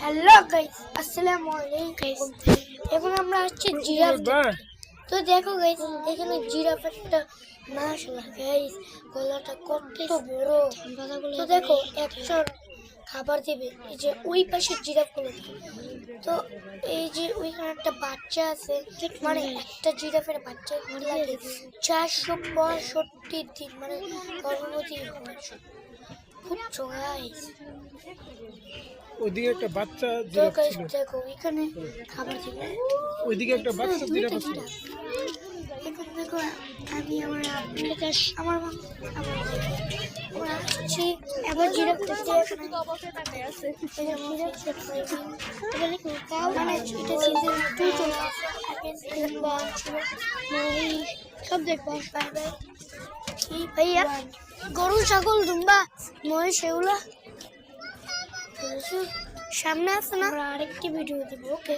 Hello guys, আসসালামু আলাইকুম। এখন আমরা আসছি জিরাফ দেখতে। তো দেখো গাইস, এখানে জিরাফ একটা মাশাআল্লাহ গাইস, গলাটা কত বড়। তো দেখো একজন খাবার দেবে, এই যে ওই পাশে জিরাফ গুলো। তো এই যে ওইখানে একটা বাচ্চা আছে, মানে একটা জিরাফের বাচ্চা লাগে 465 দিন, মানে গর্ভবতী হওয়ার জন্য। বুঝছো গাইস? ওইদিকে একটা বাচ্চা তো জিরাফ গাইস ছিল। দেখো এখানে খাবার দিবে। ওইদিকে একটা বাচ্চা জিরাফ ছিল। এখন দেখো আমি আমার আমার আমরা আসছি এবার জিরাফ দেখতে। মানে এটা সিজন 2 চলে আসছে। আগে সিজন 1 ছিল, মহিষ সব দেখবো। Bye bye. কি ভাইয়া, গরু ছাগল দুম্বা মহিষ এগুলা সামনে আছে না, আরেকটি ভিডিও দেবো। ওকে।